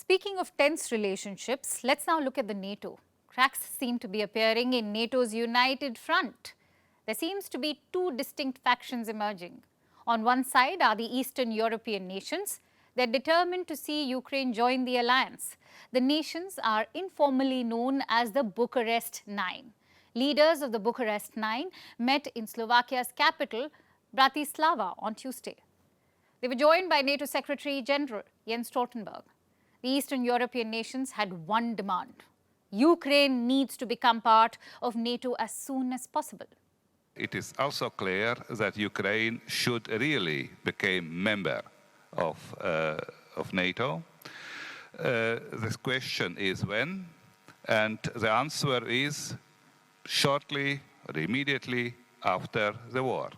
Speaking of tense relationships, let's now look at the NATO. Cracks seem to be appearing in NATO's united front. There seems to be two distinct factions emerging. On one side are the Eastern European nations. They're determined to see Ukraine join the alliance. The nations are informally known as the Bucharest Nine. Leaders of the Bucharest Nine met in Slovakia's capital, Bratislava, on Tuesday. They were joined by NATO Secretary General Jens Stoltenberg. The Eastern European nations had one demand: Ukraine needs to become part of NATO as soon as possible. It is also clear that Ukraine should really become member of NATO. The question is when, and the answer is shortly or immediately after the war.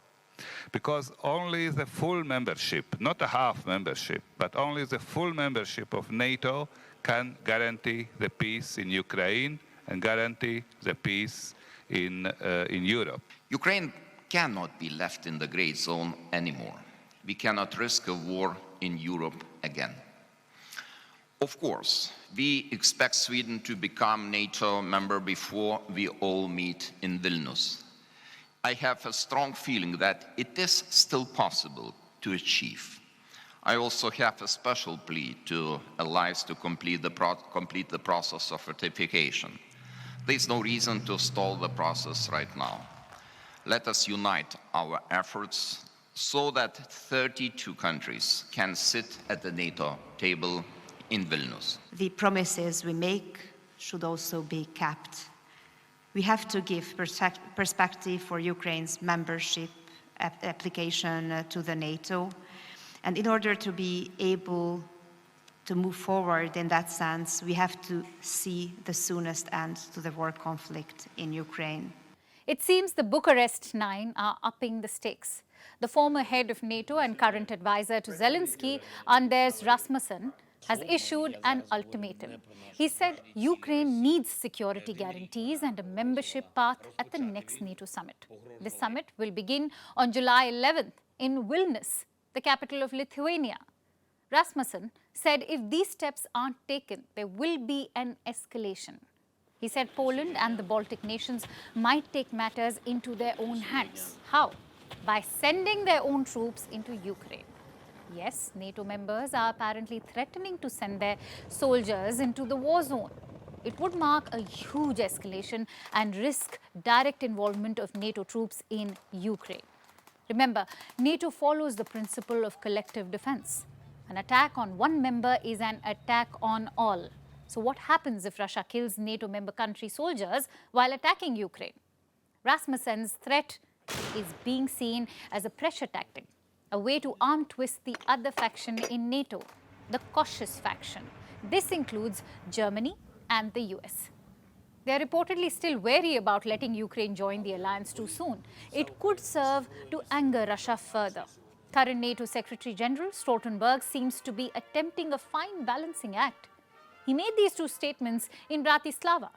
Because only the full membership, not a half membership, but only the full membership of NATO can guarantee the peace in Ukraine and guarantee the peace in Europe. Ukraine cannot be left in the gray zone anymore. We cannot risk a war in Europe again. Of course, we expect Sweden to become NATO member before we all meet in Vilnius. I have a strong feeling that it is still possible to achieve. I also have a special plea to allies to complete the process of ratification. There is no reason to stall the process right now. Let us unite our efforts so that 32 countries can sit at the NATO table in Vilnius. The promises we make should also be kept. We have to give perspective for Ukraine's membership application to the NATO. And in order to be able to move forward in that sense, we have to see the soonest end to the war conflict in Ukraine. It seems the Bucharest Nine are upping the stakes. The former head of NATO and current advisor to Zelensky, Anders Rasmussen, has issued an ultimatum. He said Ukraine needs security guarantees and a membership path at the next NATO summit. The summit will begin on July 11th in Vilnius, the capital of Lithuania. Rasmussen said if these steps aren't taken, there will be an escalation. He said Poland and the Baltic nations might take matters into their own hands. How? By sending their own troops into Ukraine. Yes, NATO members are apparently threatening to send their soldiers into the war zone. It would mark a huge escalation and risk direct involvement of NATO troops in Ukraine. Remember, NATO follows the principle of collective defense. An attack on one member is an attack on all. So what happens if Russia kills NATO member country soldiers while attacking Ukraine? Rasmussen's threat is being seen as a pressure tactic, a way to arm twist the other faction in NATO, the cautious faction. This includes Germany and the US. They are reportedly still wary about letting Ukraine join the alliance too soon. It could serve to anger Russia further. Current NATO Secretary General Stoltenberg seems to be attempting a fine balancing act. He made these two statements in Bratislava.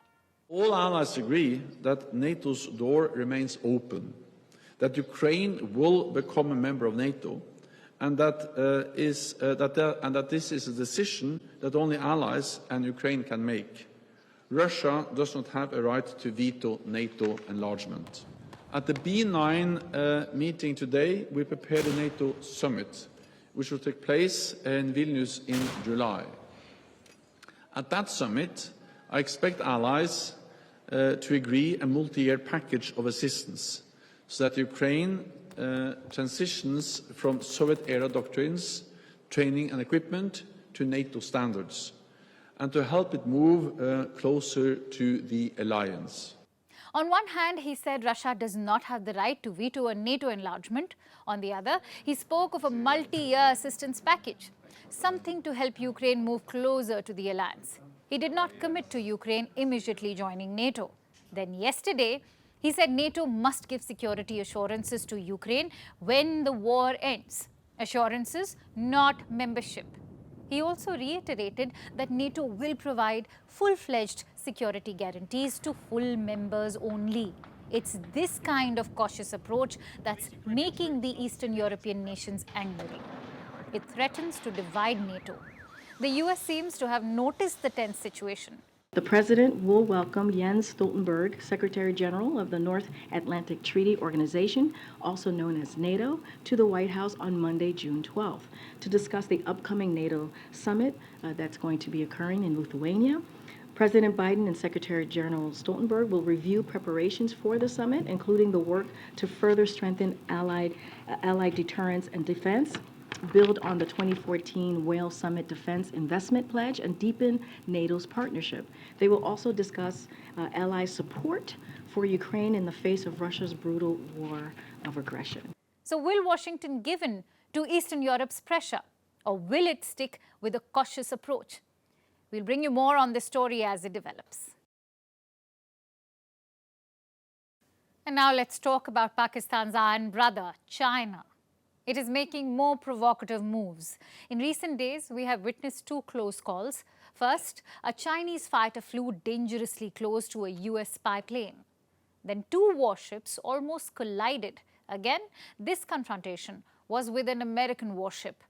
All allies agree that NATO's door remains open, that Ukraine will become a member of NATO, and that this is a decision that only allies and Ukraine can make. Russia does not have a right to veto NATO enlargement. At the B9 meeting today, we prepared a NATO summit, which will take place in Vilnius in July. At that summit, I expect allies to agree a multi-year package of assistance so that Ukraine transitions from Soviet-era doctrines, training and equipment to NATO standards, and to help it move closer to the alliance. On one hand, he said Russia does not have the right to veto a NATO enlargement. On the other, he spoke of a multi-year assistance package, something to help Ukraine move closer to the alliance. He did not commit to Ukraine immediately joining NATO. Then yesterday, he said NATO must give security assurances to Ukraine when the war ends. Assurances, not membership. He also reiterated that NATO will provide full-fledged security guarantees to full members only. It's this kind of cautious approach that's making the Eastern European nations angry. It threatens to divide NATO. The US seems to have noticed the tense situation. The President will welcome Jens Stoltenberg, Secretary General of the North Atlantic Treaty Organization, also known as NATO, to the White House on Monday, June 12th, to discuss the upcoming NATO summit that's going to be occurring in Lithuania. President Biden and Secretary General Stoltenberg will review preparations for the summit, including the work to further strengthen allied deterrence and defense, build on the 2014 Wales Summit Defense Investment Pledge, and deepen NATO's partnership. They will also discuss ally support for Ukraine in the face of Russia's brutal war of aggression. So will Washington give in to Eastern Europe's pressure, or will it stick with a cautious approach? We'll bring you more on this story as it develops. And now let's talk about Pakistan's iron brother, China. It is making more provocative moves. In recent days, we have witnessed two close calls. First, a Chinese fighter flew dangerously close to a US spy plane. Then two warships almost collided. Again, this confrontation was with an American warship.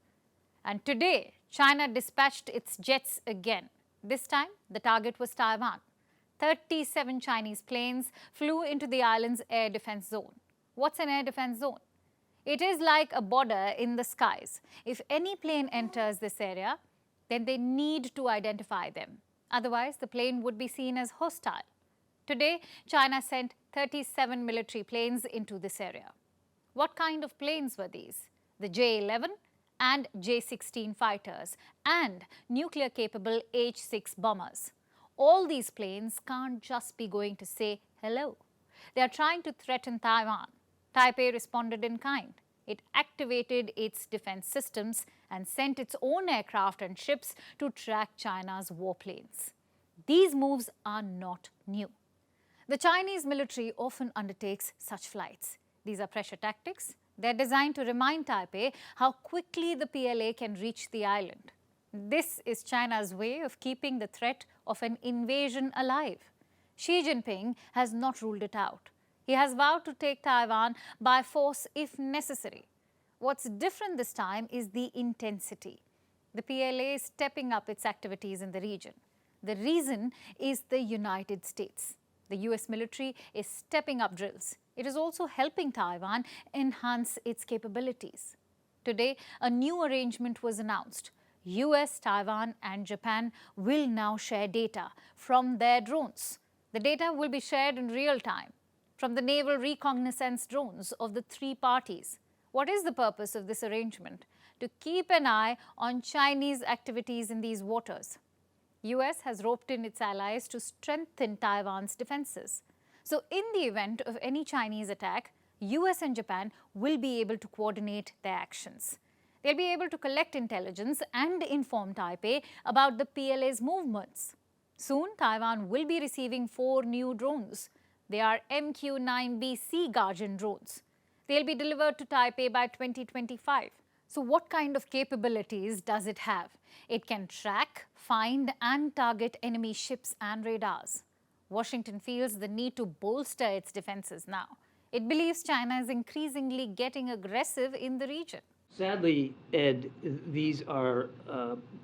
And today, China dispatched its jets again. This time, the target was Taiwan. 37 Chinese planes flew into the island's air defense zone. What's an air defense zone? It is like a border in the skies. If any plane enters this area, then they need to identify them. Otherwise, the plane would be seen as hostile. Today, China sent 37 military planes into this area. What kind of planes were these? The J-11 and J-16 fighters and nuclear-capable H-6 bombers. All these planes can't just be going to say hello. They are trying to threaten Taiwan. Taipei responded in kind. It activated its defense systems and sent its own aircraft and ships to track China's warplanes. These moves are not new. The Chinese military often undertakes such flights. These are pressure tactics. They're designed to remind Taipei how quickly the PLA can reach the island. This is China's way of keeping the threat of an invasion alive. Xi Jinping has not ruled it out. He has vowed to take Taiwan by force if necessary. What's different this time is the intensity. The PLA is stepping up its activities in the region. The reason is the United States. The US military is stepping up drills. It is also helping Taiwan enhance its capabilities. Today, a new arrangement was announced. US, Taiwan, and Japan will now share data from their drones. The data will be shared in real time from the naval reconnaissance drones of the three parties. What is the purpose of this arrangement? To keep an eye on Chinese activities in these waters. US has roped in its allies to strengthen Taiwan's defenses. So in the event of any Chinese attack, US and Japan will be able to coordinate their actions. They'll be able to collect intelligence and inform Taipei about the PLA's movements. Soon, Taiwan will be receiving 4 new drones. They are MQ-9B Sea Guardian drones. They'll be delivered to Taipei by 2025. So what kind of capabilities does it have? It can track, find and target enemy ships and radars. Washington feels the need to bolster its defenses now. It believes China is increasingly getting aggressive in the region. Sadly, Ed, these are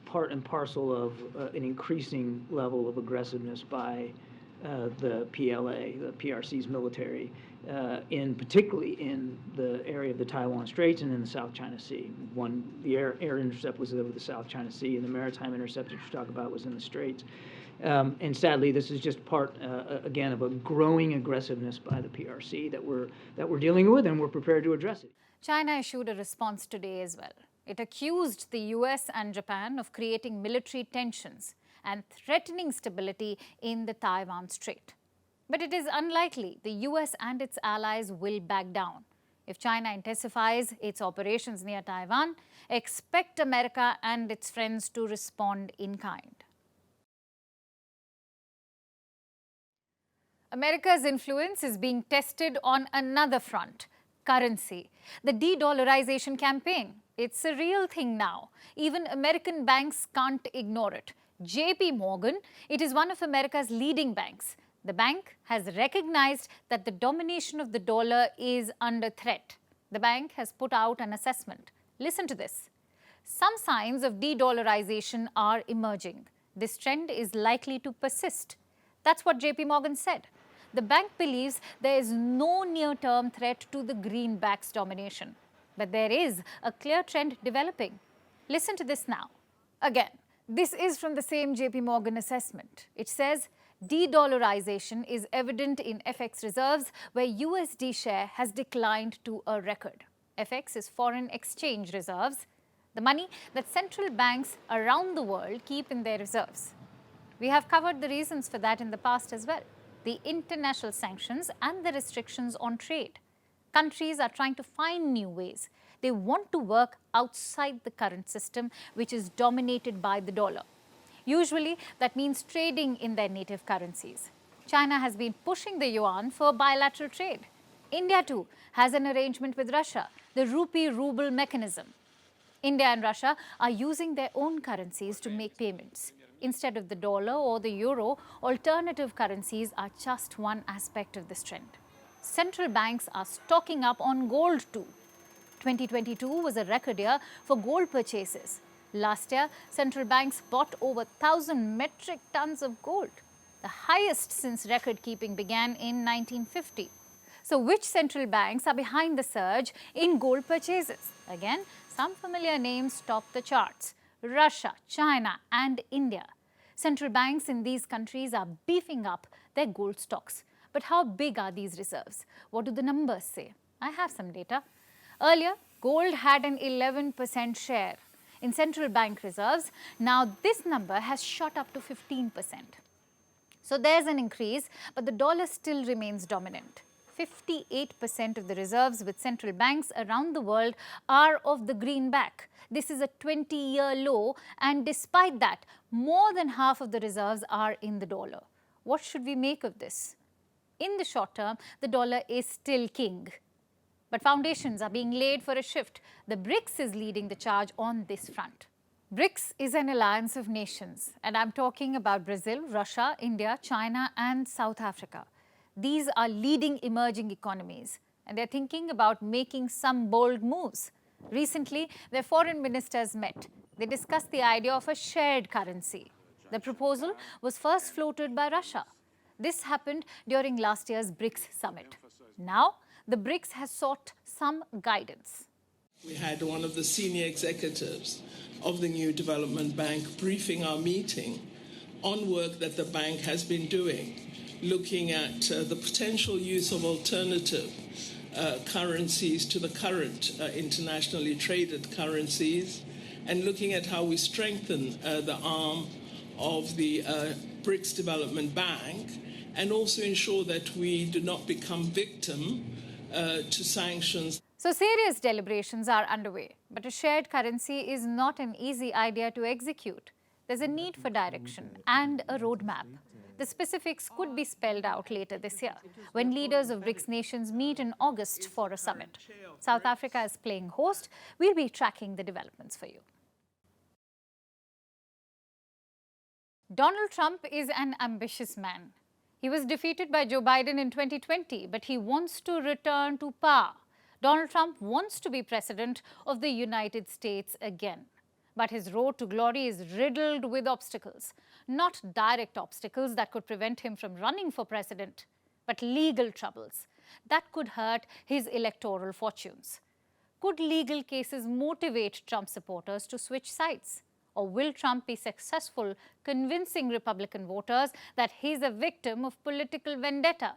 part and parcel of an increasing level of aggressiveness by the PLA, the PRC's military, particularly in the area of the Taiwan Straits and in the South China Sea. The air intercept was over the South China Sea, and the maritime intercept that you talk about was in the Straits. And sadly, this is just part, again, of a growing aggressiveness by the PRC that we're dealing with, and we're prepared to address it. China issued a response today as well. It accused the US and Japan of creating military tensions and threatening stability in the Taiwan Strait. But it is unlikely the US and its allies will back down. If China intensifies its operations near Taiwan, expect America and its friends to respond in kind. America's influence is being tested on another front, currency. The de-dollarization campaign. It's a real thing now. Even American banks can't ignore it. JP Morgan, it is one of America's leading banks. The bank has recognized that the domination of the dollar is under threat. The bank has put out an assessment. Listen to this. Some signs of de-dollarization are emerging. This trend is likely to persist. That's what JP Morgan said. The bank believes there is no near-term threat to the greenback's domination. But there is a clear trend developing. Listen to this now. Again, this is from the same JP Morgan assessment. It says, de-dollarization is evident in FX reserves where USD share has declined to a record. FX is foreign exchange reserves, the money that central banks around the world keep in their reserves. We have covered the reasons for that in the past as well. The international sanctions and the restrictions on trade. Countries are trying to find new ways. They want to work outside the current system, which is dominated by the dollar. Usually, that means trading in their native currencies. China has been pushing the yuan for bilateral trade. India, too, has an arrangement with Russia, the rupee-ruble mechanism. India and Russia are using their own currencies to make payments. Instead of the dollar or the euro, alternative currencies are just one aspect of this trend. Central banks are stocking up on gold too. 2022 was a record year for gold purchases. Last year, central banks bought over 1,000 metric tons of gold, the highest since record-keeping began in 1950. So which central banks are behind the surge in gold purchases? Again, some familiar names top the charts: Russia, China, and India. Central banks in these countries are beefing up their gold stocks. But how big are these reserves? What do the numbers say? I have some data. Earlier, gold had an 11% share in central bank reserves. Now this number has shot up to 15%. So there's an increase, but the dollar still remains dominant. 58% of the reserves with central banks around the world are of the greenback. This is a 20-year low, and despite that, more than half of the reserves are in the dollar. What should we make of this? In the short term, the dollar is still king. But foundations are being laid for a shift. The BRICS is leading the charge on this front. BRICS is an alliance of nations, and I'm talking about Brazil, Russia, India, China, and South Africa. These are leading emerging economies, and they're thinking about making some bold moves. Recently, their foreign ministers met. They discussed the idea of a shared currency. The proposal was first floated by Russia. This happened during last year's BRICS summit. Now, the BRICS has sought some guidance. We had one of the senior executives of the new development bank briefing our meeting on work that the bank has been doing, looking at the potential use of alternative currencies to the current internationally traded currencies, and looking at how we strengthen the arm of the BRICS Development Bank, and also ensure that we do not become victim to sanctions. So serious deliberations are underway, but a shared currency is not an easy idea to execute. There's a need for direction and a roadmap. The specifics could be spelled out later this year, when leaders of BRICS nations meet in August for a summit. South Africa is playing host. We'll be tracking the developments for you. Donald Trump is an ambitious man. He was defeated by Joe Biden in 2020, but he wants to return to power. Donald Trump wants to be president of the United States again. But his road to glory is riddled with obstacles. Not direct obstacles that could prevent him from running for president, but legal troubles that could hurt his electoral fortunes. Could legal cases motivate Trump supporters to switch sides? Or will Trump be successful convincing Republican voters that he's a victim of political vendetta?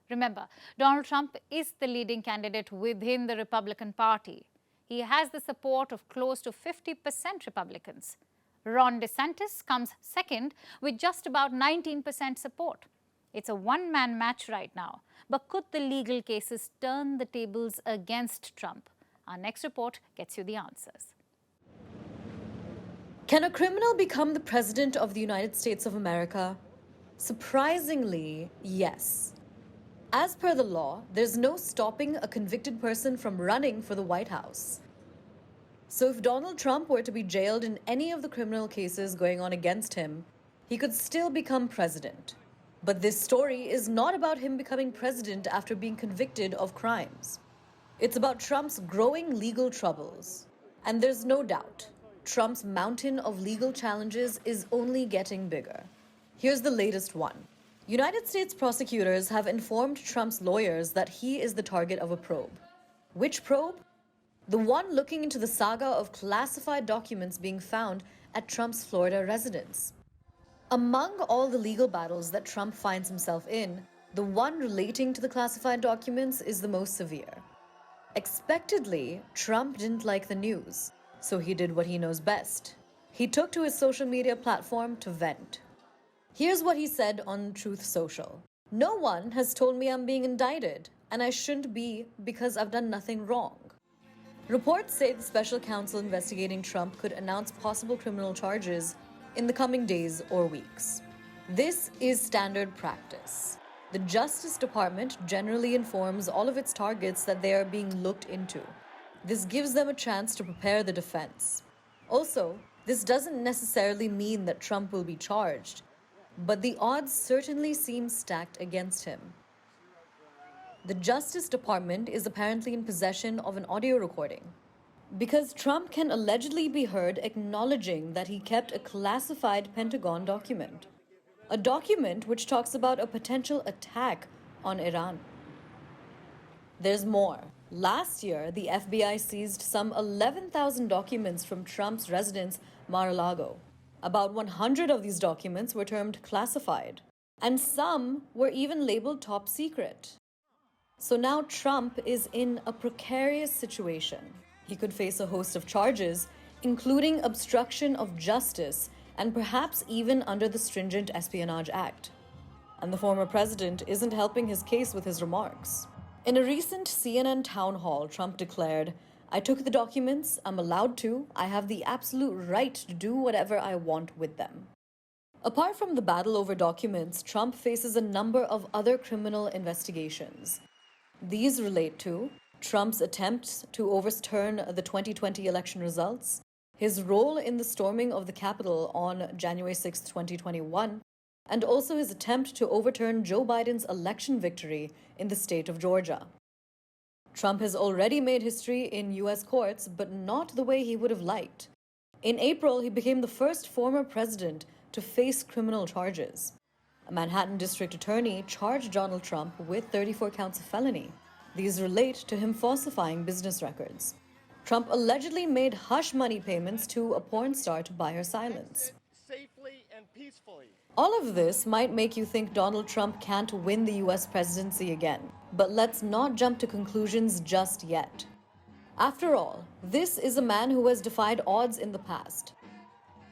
Remember, Donald Trump is the leading candidate within the Republican Party. He has the support of close to 50% Republicans. Ron DeSantis comes second with just about 19% support. It's a one-man match right now. But could the legal cases turn the tables against Trump? Our next report gets you the answers. Can a criminal become the president of the United States of America? Surprisingly, yes. As per the law, there's no stopping a convicted person from running for the White House. So if Donald Trump were to be jailed in any of the criminal cases going on against him, he could still become president. But this story is not about him becoming president after being convicted of crimes. It's about Trump's growing legal troubles. And there's no doubt, Trump's mountain of legal challenges is only getting bigger. Here's the latest one. United States prosecutors have informed Trump's lawyers that he is the target of a probe. Which probe? The one looking into the saga of classified documents being found at Trump's Florida residence. Among all the legal battles that Trump finds himself in, the one relating to the classified documents is the most severe. Expectedly, Trump didn't like the news, so he did what he knows best. He took to his social media platform to vent. Here's what he said on Truth Social. "No one has told me I'm being indicted, and I shouldn't be because I've done nothing wrong." Reports say the special counsel investigating Trump could announce possible criminal charges in the coming days or weeks. This is standard practice. The Justice Department generally informs all of its targets that they are being looked into. This gives them a chance to prepare the defense. Also, this doesn't necessarily mean that Trump will be charged, but the odds certainly seem stacked against him. The Justice Department is apparently in possession of an audio recording, because Trump can allegedly be heard acknowledging that he kept a classified Pentagon document. A document which talks about a potential attack on Iran. There's more. Last year, the FBI seized some 11,000 documents from Trump's residence, Mar-a-Lago. About 100 of these documents were termed classified, and some were even labeled top secret. So now Trump is in a precarious situation. He could face a host of charges, including obstruction of justice and perhaps even under the stringent Espionage Act. And the former president isn't helping his case with his remarks. In a recent CNN town hall, Trump declared, "I took the documents, I'm allowed to, I have the absolute right to do whatever I want with them." Apart from the battle over documents, Trump faces a number of other criminal investigations. These relate to Trump's attempts to overturn the 2020 election results, his role in the storming of the Capitol on January 6, 2021, and also his attempt to overturn Joe Biden's election victory in the state of Georgia. Trump has already made history in U.S. courts, but not the way he would have liked. In April, he became the first former president to face criminal charges. A Manhattan district attorney charged Donald Trump with 34 counts of felony. These relate to him falsifying business records. Trump allegedly made hush money payments to a porn star to buy her silence. Safely and peacefully. All of this might make you think Donald Trump can't win the US presidency again. But let's not jump to conclusions just yet. After all, this is a man who has defied odds in the past,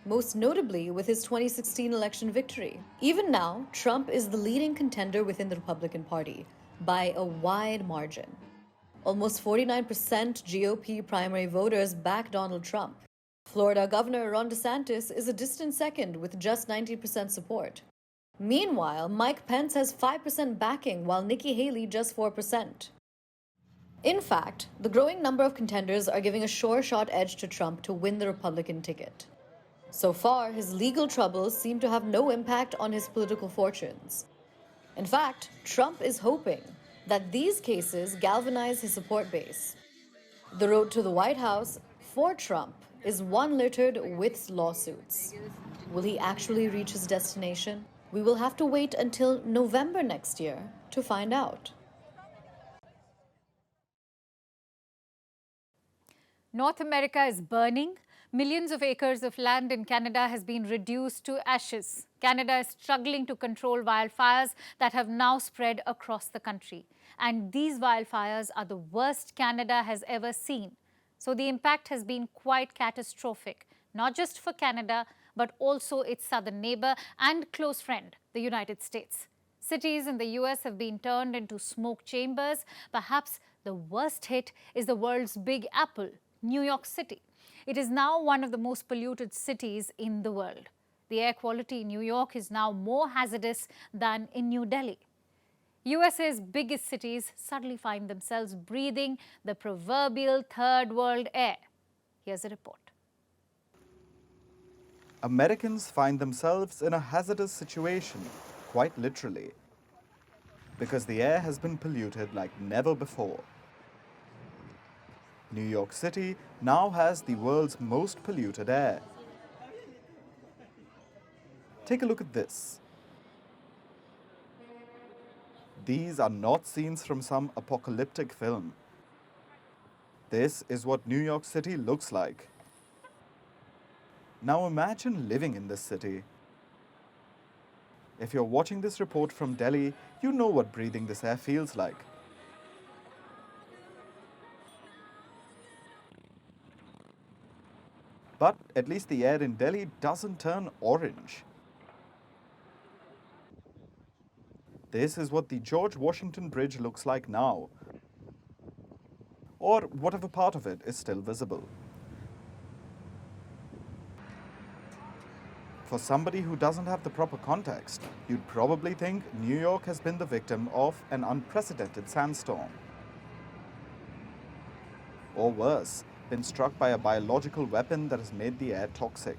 most notably with his 2016 election victory. Even now, Trump is the leading contender within the Republican Party by a wide margin. Almost 49% GOP primary voters back Donald Trump. Florida Governor Ron DeSantis is a distant second with just 90% support. Meanwhile, Mike Pence has 5% backing, while Nikki Haley just 4%. In fact, the growing number of contenders are giving a sure shot edge to Trump to win the Republican ticket. So far, his legal troubles seem to have no impact on his political fortunes. In fact, Trump is hoping that these cases galvanize his support base. The road to the White House for Trump is one littered with lawsuits. Will he actually reach his destination? We will have to wait until November next year to find out. North America is burning. Millions of acres of land in Canada has been reduced to ashes. Canada is struggling to control wildfires that have now spread across the country. And these wildfires are the worst Canada has ever seen. So the impact has been quite catastrophic, not just for Canada, but also its southern neighbor and close friend, the United States. Cities in the US have been turned into smoke chambers. Perhaps the worst hit is the world's Big Apple, New York City. It is now one of the most polluted cities in the world. The air quality in New York is now more hazardous than in New Delhi. USA's biggest cities suddenly find themselves breathing the proverbial third world air. Here's a report. Americans find themselves in a hazardous situation, quite literally, because the air has been polluted like never before. New York City now has the world's most polluted air. Take a look at this. These are not scenes from some apocalyptic film. This is what New York City looks like. Now imagine living in this city. If you're watching this report from Delhi, you know what breathing this air feels like. But at least the air in Delhi doesn't turn orange. This is what the George Washington Bridge looks like now, or whatever part of it is still visible. For somebody who doesn't have the proper context, you'd probably think New York has been the victim of an unprecedented sandstorm. Or worse, been struck by a biological weapon that has made the air toxic.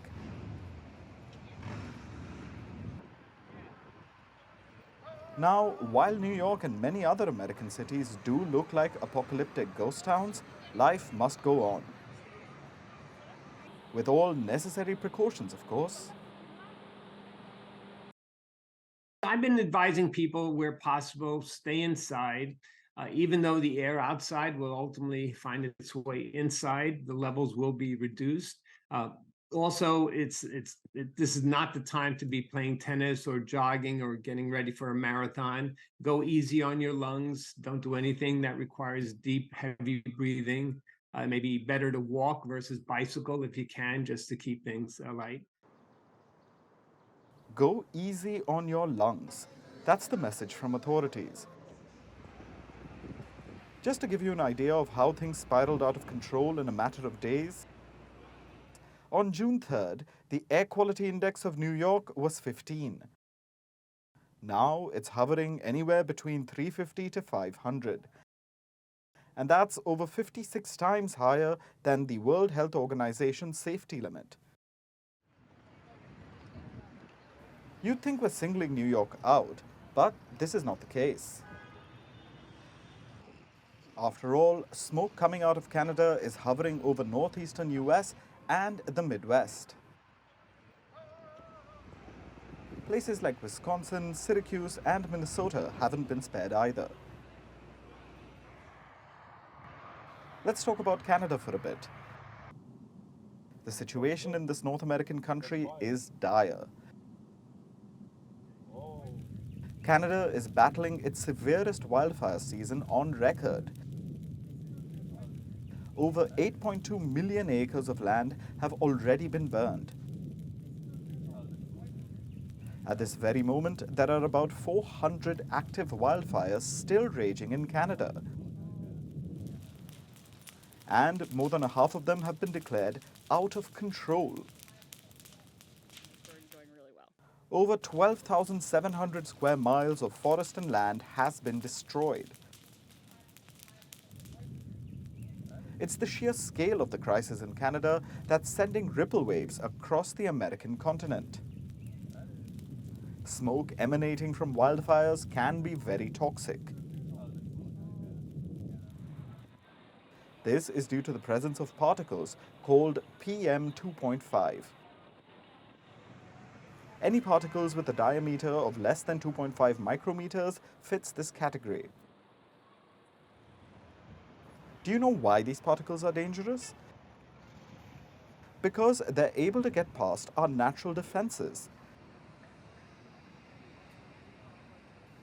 Now, while New York and many other American cities do look like apocalyptic ghost towns, life must go on. With all necessary precautions, of course. I've been advising people where possible, stay inside. Even though the air outside will ultimately find its way inside, the levels will be reduced. Also, this is not the time to be playing tennis or jogging or getting ready for a marathon. Go easy on your lungs. Don't do anything that requires deep, heavy breathing. Maybe better to walk versus bicycle if you can, just to keep things light. Go easy on your lungs. That's the message from authorities. Just to give you an idea of how things spiraled out of control in a matter of days, on June 3rd, the air quality index of New York was 15. Now it's hovering anywhere between 350 to 500. And that's over 56 times higher than the World Health Organization's safety limit. You'd think we're singling New York out, but this is not the case. After all, smoke coming out of Canada is hovering over northeastern US and the Midwest. Places like Wisconsin, Syracuse, and Minnesota haven't been spared either. Let's talk about Canada for a bit. The situation in this North American country is dire. Canada is battling its severest wildfire season on record. Over 8.2 million acres of land have already been burned. At this very moment, there are about 400 active wildfires still raging in Canada. And more than a half of them have been declared out of control. Over 12,700 square miles of forest and land has been destroyed. It's the sheer scale of the crisis in Canada that's sending ripple waves across the American continent. Smoke emanating from wildfires can be very toxic. This is due to the presence of particles called PM 2.5. Any particles with a diameter of less than 2.5 micrometers fits this category. Do you know why these particles are dangerous? Because they're able to get past our natural defenses.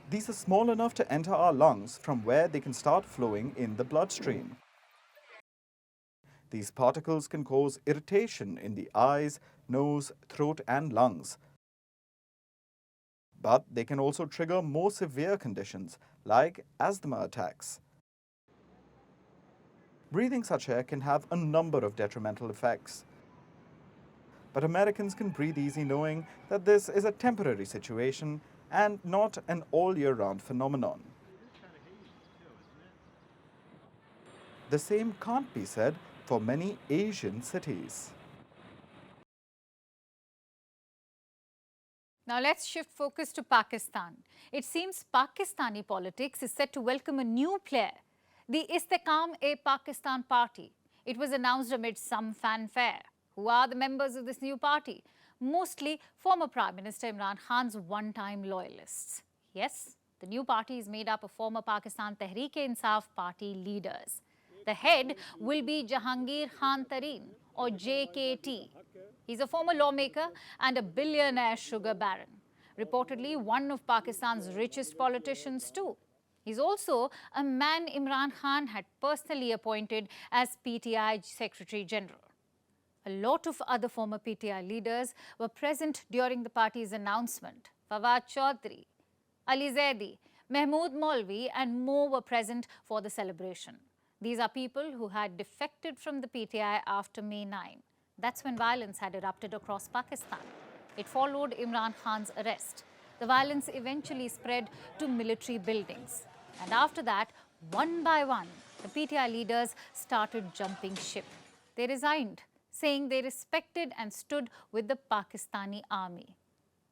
These are small enough to enter our lungs from where they can start flowing in the bloodstream. These particles can cause irritation in the eyes, nose, throat, and lungs. But they can also trigger more severe conditions like asthma attacks. Breathing such air can have a number of detrimental effects. But Americans can breathe easy knowing that this is a temporary situation and not an all-year-round phenomenon. The same can't be said for many Asian cities. Now let's shift focus to Pakistan. It seems Pakistani politics is set to welcome a new player, the Istehkam-e-Pakistan party. It was announced amid some fanfare. Who are the members of this new party? Mostly former Prime Minister Imran Khan's one-time loyalists. Yes, the new party is made up of former Pakistan Tehreek-e-Insaf party leaders. The head will be Jahangir Khan Tareen, or JKT. He's a former lawmaker and a billionaire sugar baron. Reportedly one of Pakistan's richest politicians too. He's also a man Imran Khan had personally appointed as PTI Secretary General. A lot of other former PTI leaders were present during the party's announcement. Fawad Chaudhry, Ali Zaidi, Mahmood Maulvi and more were present for the celebration. These are people who had defected from the PTI after May 9. That's when violence had erupted across Pakistan. It followed Imran Khan's arrest. The violence eventually spread to military buildings. And after that, one by one, the PTI leaders started jumping ship. They resigned, saying they respected and stood with the Pakistani army.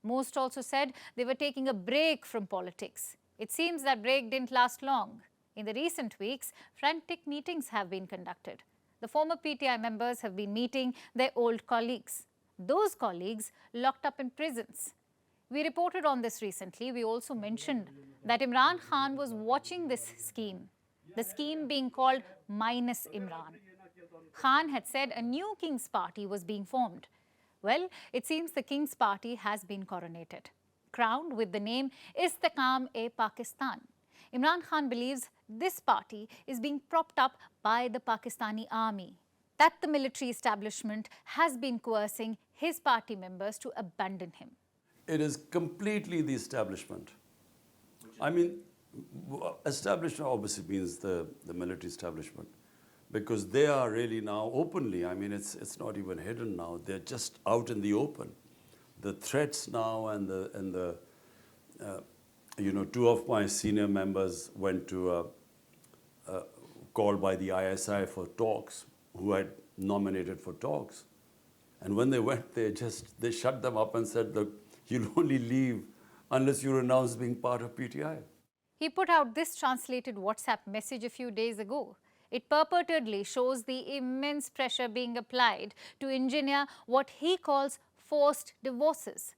Most also said they were taking a break from politics. It seems that break didn't last long. In the recent weeks, frantic meetings have been conducted. The former PTI members have been meeting their old colleagues. Those colleagues locked up in prisons. We reported on this recently. We also mentioned that Imran Khan was watching this scheme, the scheme being called Minus Imran. Khan had said a new King's Party was being formed. Well, it seems the King's Party has been coronated, crowned with the name Istehkam-e-Pakistan. Imran Khan believes this party is being propped up by the Pakistani army, that the military establishment has been coercing his party members to abandon him. It is completely the establishment. I mean, establishment obviously means the military establishment, because they are really now openly, I mean, it's not even hidden now, they're just out in the open. The threats now and two of my senior members went to called by the ISI for talks, who had nominated for talks. And when they went, they shut them up and said, look, you'll only leave unless you renounce being part of PTI. He put out this translated WhatsApp message a few days ago. It purportedly shows the immense pressure being applied to engineer what he calls forced divorces.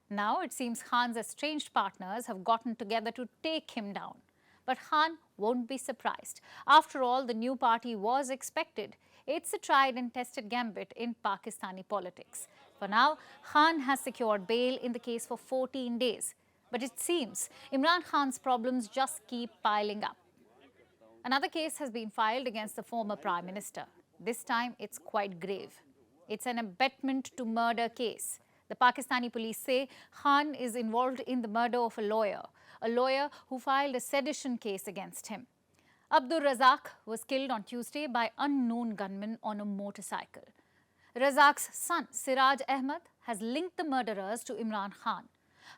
Now it seems Khan's estranged partners have gotten together to take him down. But Khan won't be surprised. After all, the new party was expected. It's a tried and tested gambit in Pakistani politics. For now, Khan has secured bail in the case for 14 days. But it seems Imran Khan's problems just keep piling up. Another case has been filed against the former Prime Minister. This time, it's quite grave. It's an abetment to murder case. The Pakistani police say Khan is involved in the murder of a lawyer who filed a sedition case against him. Abdul Razak was killed on Tuesday by unknown gunmen on a motorcycle. Razak's son, Siraj Ahmed, has linked the murderers to Imran Khan.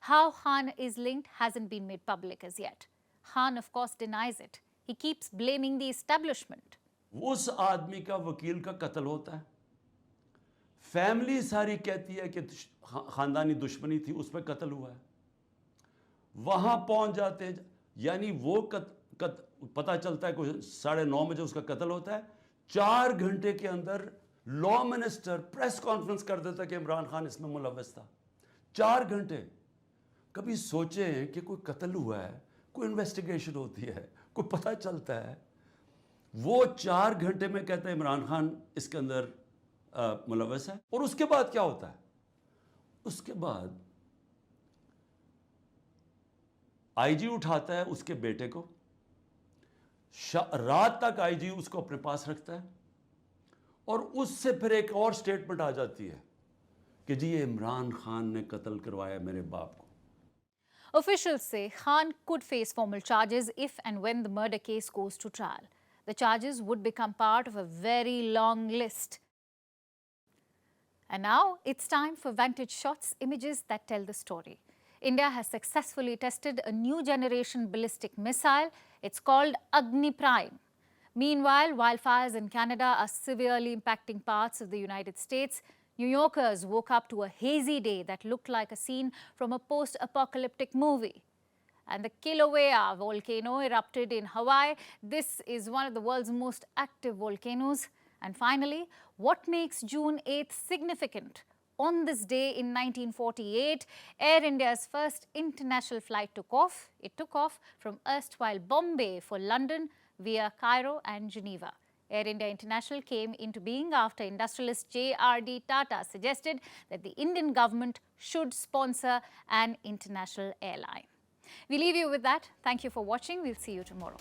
How Khan is linked hasn't been made public as yet. Khan, of course, denies it. He keeps blaming the establishment. उस आदमी का वकील का कत्ल होता है, family सारी कहती है कि खानदानी दुश्मनी थी, उस पर कत्ल हुआ है, वहां पहुंच जाते हैं, यानी वो पता चलता है कि 9:30 बजे उसका कत्ल होता है, 4 घंटे के अंदर लॉ मिनिस्टर प्रेस कॉन्फ्रेंस कर देता है कि इमरान खान इसमें मुलव्वस था। 4 घंटे। कभी सोचे कि कोई कत्ल हुआ है, कोई इन्वेस्टिगेशन होती है, कोई पता चलता है, वो 4 घंटे में कहता है इमरान खान इसके अंदर मुलव्वस है। और उसके बाद क्या होता है? उसके बाद आईजी उठाता है उसके बेटे को, रात तक आईजी उसको अपने पास रखता है, और उससे फिर एक और स्टेटमेंट आ जाती है कि जी ये इमरान खान ने कत्ल करवाया मेरे बाप को। Officials say Khan could face formal charges if and when the murder case goes to trial. The charges would become part of a very long list. And now it's time for Vantage shots, images that tell the story. India has successfully tested a new generation ballistic missile. It's called Agni Prime. Meanwhile, wildfires in Canada are severely impacting parts of the United States. New Yorkers woke up to a hazy day that looked like a scene from a post-apocalyptic movie. And the Kilauea volcano erupted in Hawaii. This is one of the world's most active volcanoes. And finally, what makes June 8th significant? On this day in 1948, Air India's first international flight took off. It took off from erstwhile Bombay for London via Cairo and Geneva. Air India International came into being after industrialist J.R.D. Tata suggested that the Indian government should sponsor an international airline. We leave you with that. Thank you for watching. We'll see you tomorrow.